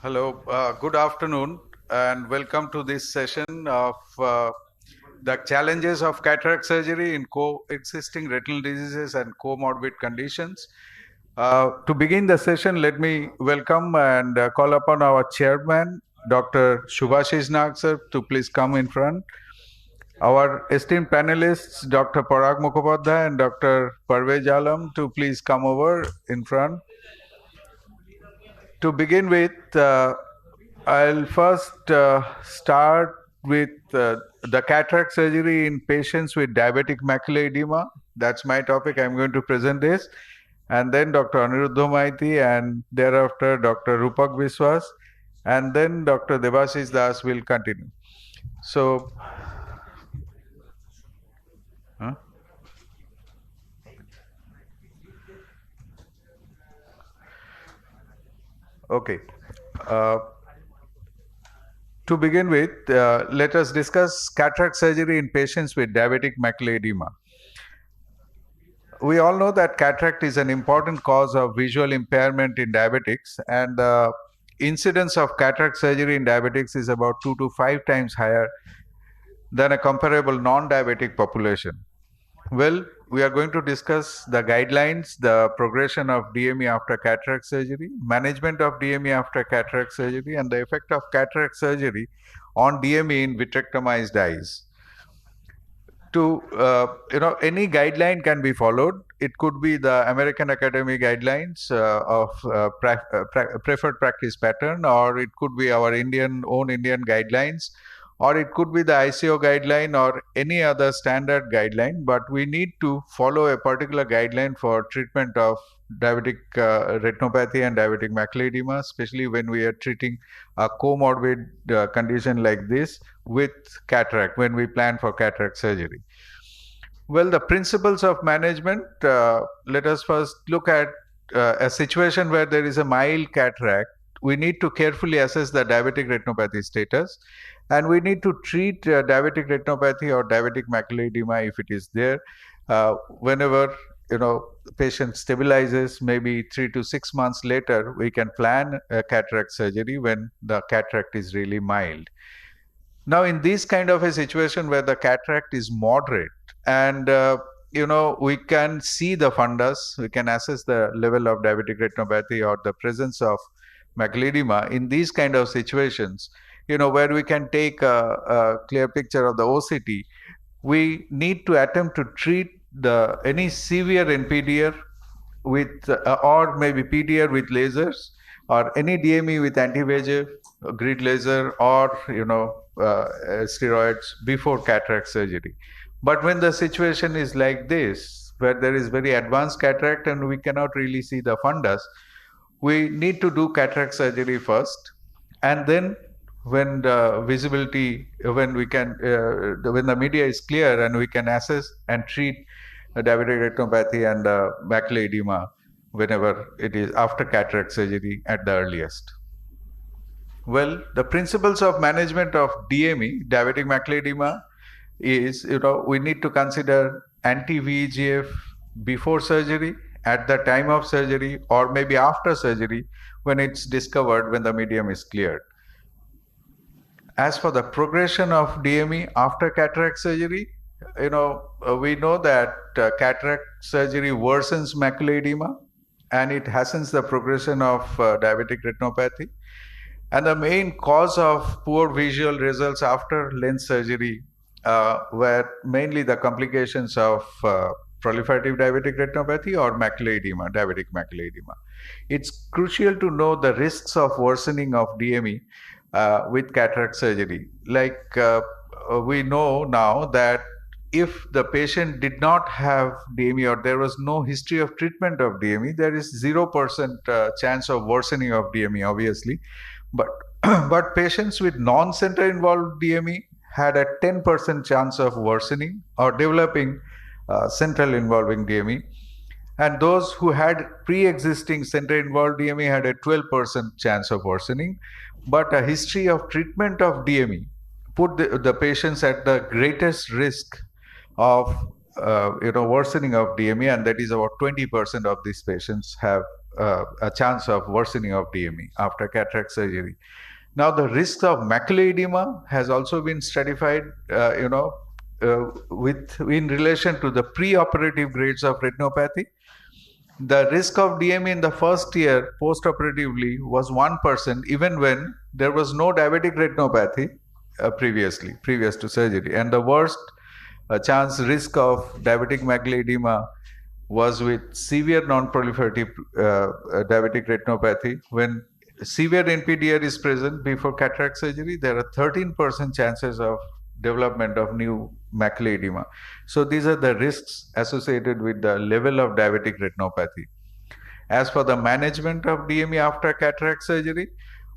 Hello, good afternoon, and welcome to this session of the challenges of cataract surgery in coexisting retinal diseases and comorbid conditions. To begin the session, let me welcome and call upon our chairman, Dr. Subhashish Nag sir, to please come in front. Our esteemed panelists, Dr. Parag Mukhopadhyay and Dr. Parvez Alam, to please come over in front. To begin with, I'll first start with the cataract surgery in patients with diabetic macular edema. That's my topic. I'm going to present this. And then Dr. Aniruddha Maiti, and thereafter Dr. Rupak Biswas, and then Dr. Debashish Das will continue. So, okay. To begin with, let us discuss cataract surgery in patients with diabetic macular edema. We all know that cataract is an important cause of visual impairment in diabetics, and the incidence of cataract surgery in diabetics is about 2 to 5 times higher than a comparable non-diabetic population. Well, we are going to discuss the guidelines, the progression of DME after cataract surgery, management of DME after cataract surgery, and the effect of cataract surgery on DME in vitrectomized eyes. Any guideline can be followed. It could be the American Academy guidelines of preferred practice pattern, or it could be our own Indian guidelines, or it could be the ICO guideline or any other standard guideline, but we need to follow a particular guideline for treatment of diabetic retinopathy and diabetic macular edema, especially when we are treating a comorbid condition like this with cataract, when we plan for cataract surgery. Well, the principles of management, let us first look at a situation where there is a mild cataract. We need to carefully assess the diabetic retinopathy status, and we need to treat diabetic retinopathy or diabetic macular edema if it is there. Whenever the patient stabilizes, maybe 3 to 6 months later, we can plan a cataract surgery when the cataract is really mild. Now, in this kind of a situation where the cataract is moderate and we can see the fundus, we can assess the level of diabetic retinopathy or the presence of macular edema. In these kind of situations, where we can take a clear picture of the OCT, we need to attempt to treat any severe NPDR with or maybe PDR with lasers, or any DME with anti-VEGF, grid laser, or steroids before cataract surgery. But when the situation is like this, where there is very advanced cataract and we cannot really see the fundus, we need to do cataract surgery first, and then when the visibility, when the media is clear and we can assess and treat diabetic retinopathy and macular edema whenever it is after cataract surgery at the earliest. Well, the principles of management of DME, diabetic macular edema, is we need to consider anti-VEGF before surgery, at the time of surgery, or maybe after surgery when it's discovered, when the medium is cleared. As for the progression of DME after cataract surgery, we know that cataract surgery worsens macular edema and it hastens the progression of diabetic retinopathy. And the main cause of poor visual results after lens surgery were mainly the complications of proliferative diabetic retinopathy or macular edema, diabetic macular edema. It's crucial to know the risks of worsening of DME with cataract surgery. Like we know now that if the patient did not have DME or there was no history of treatment of DME, there is 0% chance of worsening of DME, obviously. But patients with non-center involved DME had a 10% chance of worsening or developing central involving DME. And those who had pre-existing center involved DME had a 12% chance of worsening. But a history of treatment of DME put the patients at the greatest risk of worsening of DME, and that is about 20% of these patients have a chance of worsening of DME after cataract surgery. Now, the risk of macular edema has also been stratified, with in relation to the preoperative grades of retinopathy. The risk of DME in the first year postoperatively was 1%, even when there was no diabetic retinopathy previous to surgery. And the worst chance risk of diabetic macular edema was with severe non-proliferative diabetic retinopathy. When severe NPDR is present before cataract surgery, there are 13% chances of development of new macular edema. So these are the risks associated with the level of diabetic retinopathy. As for the management of DME after cataract surgery,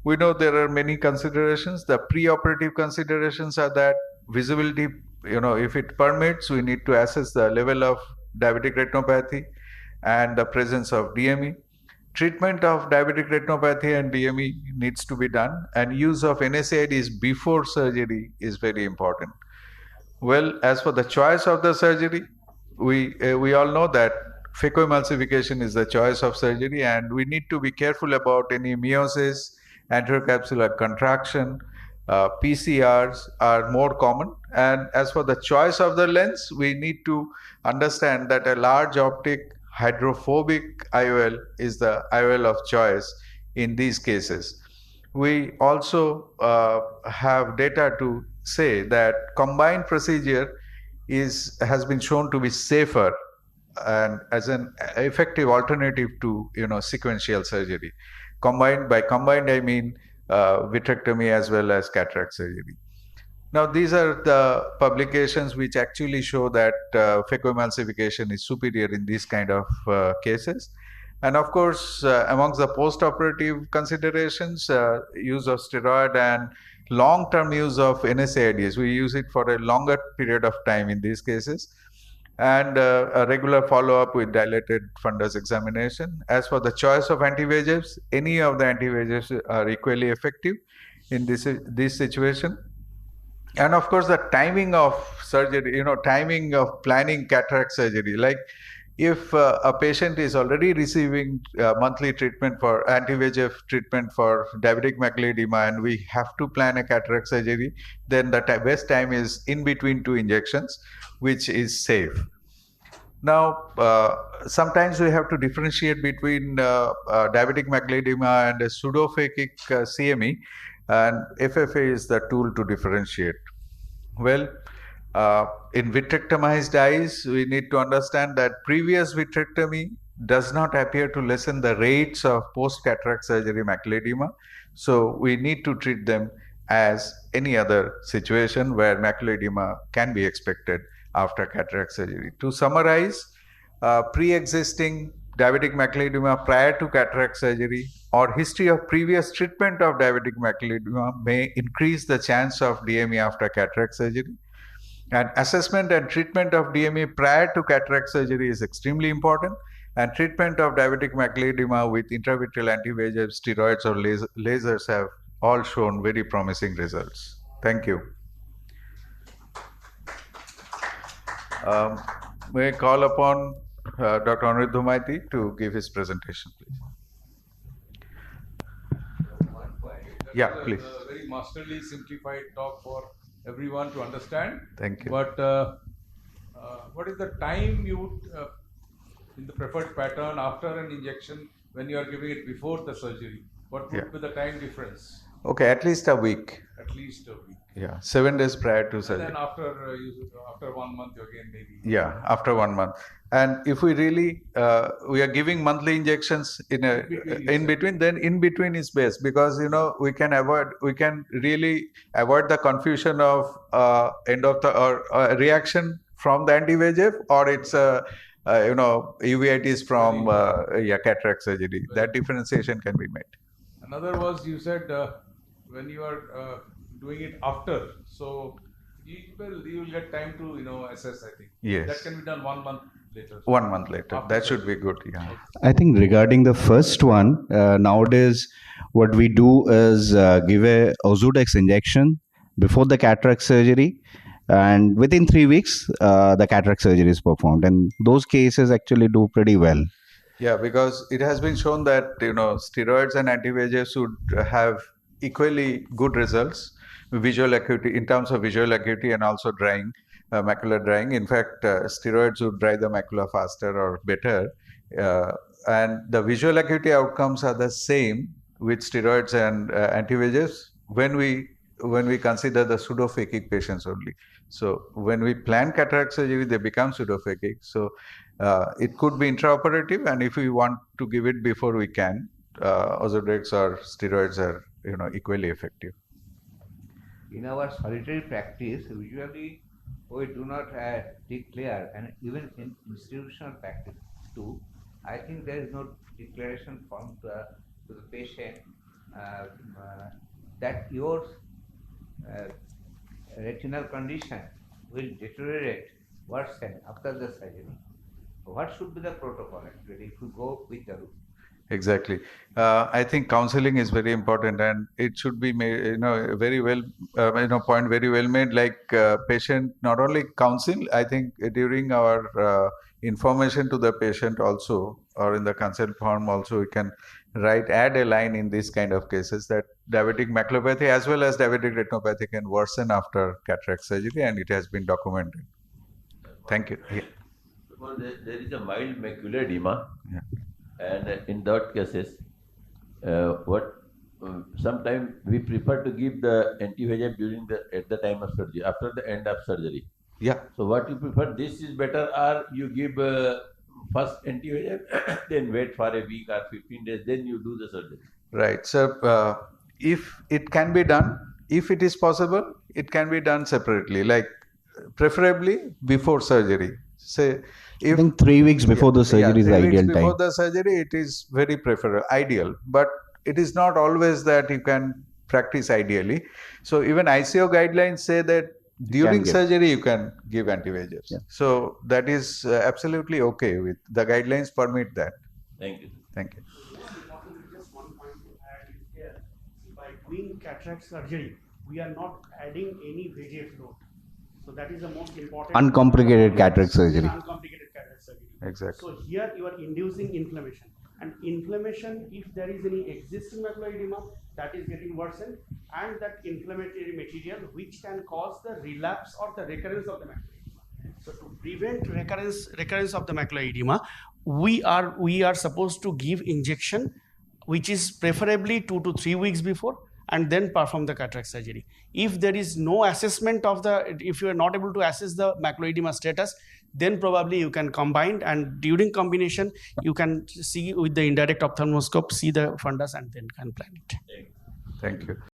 we know there are many considerations. The preoperative considerations are that visibility, if it permits, we need to assess the level of diabetic retinopathy and the presence of DME. Treatment of diabetic retinopathy and DME needs to be done, and use of NSAIDs before surgery is very important. Well, as for the choice of the surgery, we all know that phacoemulsification is the choice of surgery, and we need to be careful about any meiosis, anterior capsular contraction. PCRs are more common. And as for the choice of the lens, we need to understand that a large optic hydrophobic IOL is the IOL of choice in these cases. We also have data to say that combined procedure has been shown to be safer and as an effective alternative to sequential surgery. By combined I mean vitrectomy as well as cataract surgery. Now, these are the publications which actually show that phacoemulsification is superior in these kind of cases. And of course, amongst the post-operative considerations, use of steroid and long-term use of NSAIDs. We use it for a longer period of time in these cases. And a regular follow-up with dilated fundus examination. As for the choice of anti-VEGFs, any of the anti-VEGFs are equally effective in this situation. And of course, the timing of surgery, timing of planning cataract surgery. Like if a patient is already receiving monthly treatment for anti-VEGF treatment for diabetic macular edema and we have to plan a cataract surgery, then the best time is in between two injections, which is safe. Now, sometimes we have to differentiate between diabetic macular edema and a pseudophakic CME, and FFA is the tool to differentiate. Well, in vitrectomized eyes, we need to understand that previous vitrectomy does not appear to lessen the rates of post-cataract surgery macular edema. So we need to treat them as any other situation where macular edema can be expected after cataract surgery. To summarize, pre-existing diabetic macular edema prior to cataract surgery or history of previous treatment of diabetic macular edema may increase the chance of DME after cataract surgery. And assessment and treatment of DME prior to cataract surgery is extremely important. And treatment of diabetic macular edema with intravitreal anti-VEGF, steroids or lasers have all shown very promising results. Thank you. May I call upon Dr. Aniruddha Maiti to give his presentation, please. Yeah, please. A very masterly simplified talk for everyone to understand. Thank you. But what is the time you would, in the preferred pattern after an injection when you are giving it before the surgery? What would be the time difference? Okay, at least a week. At least a week. Yeah, 7 days prior to surgery. And then after 1 month again maybe. Yeah, after 1 month. And if we really we are giving monthly injections in between, then in between is best, because we can really avoid the confusion of end of the or reaction from the anti-VEGF, or it's uveitis from cataract surgery. That differentiation can be made. Another was, you said when you are doing it after, so you will get time to assess, I think. Yes. That can be done 1 month later. 1 month later. That should be good. Yeah. I think regarding the first one, nowadays what we do is give a Ozurdex injection before the cataract surgery, and within 3 weeks the cataract surgery is performed, and those cases actually do pretty well. Yeah, because it has been shown that steroids and anti-VEGF should have equally good results, visual acuity in terms of visual acuity and also drying, macular drying. In fact, steroids would dry the macula faster or better, uh, and the visual acuity outcomes are the same with steroids and anti-VEGFs when we consider the pseudophakic patients only. So when we plan cataract surgery, they become pseudophakic. So it could be intraoperative, and if we want to give it before we can, Ozurdex or steroids are equally effective. In our solitary practice, usually we do not declare, and even in institutional practice too, I think there is no declaration from to the patient that your retinal condition will deteriorate, worsen after the surgery. What should be the protocol actually if you go with the route? Exactly. I think counseling is very important, and it should be made, very well, point very well made. Like patient, not only counsel. I think during our information to the patient also, or in the consent form also, we can add a line in these kind of cases that diabetic maculopathy as well as diabetic retinopathy can worsen after cataract surgery, and it has been documented. Thank you. Yeah. Well, there is a mild macular edema. Yeah. And in that cases, sometimes we prefer to give the anti-VEGF at the time of surgery, after the end of surgery. Yeah. So what you prefer? This is better, or you give first anti-VEGF, then wait for a week or 15 days, then you do the surgery. Right. So if it can be done, if it is possible, it can be done separately, like preferably before surgery. Say, I think 3 weeks before the surgery is the 3 weeks ideal before time. the surgery, it is very ideal, but it is not always that you can practice ideally. So even ICO guidelines say that during surgery you can give anti-VEGFs. Yeah. So that is absolutely okay with the guidelines permit that. Thank you. Thank you. Just one point to add is here. By doing cataract surgery, we are not adding any VEGF load. So that is the most important. Uncomplicated cataract surgery. Uncomplicated cataract surgery. Exactly. So here you are inducing inflammation. And inflammation, if there is any existing macular edema, that is getting worsened, and that inflammatory material which can cause the relapse or the recurrence of the macular edema. So to prevent recurrence of the macular edema, we are supposed to give injection, which is preferably 2 to 3 weeks before, and then perform the cataract surgery. If there is no assessment of if you are not able to assess the macular edema status, then probably you can combine, and during combination you can see with the indirect ophthalmoscope, see the fundus, and then can plan it. Thank you.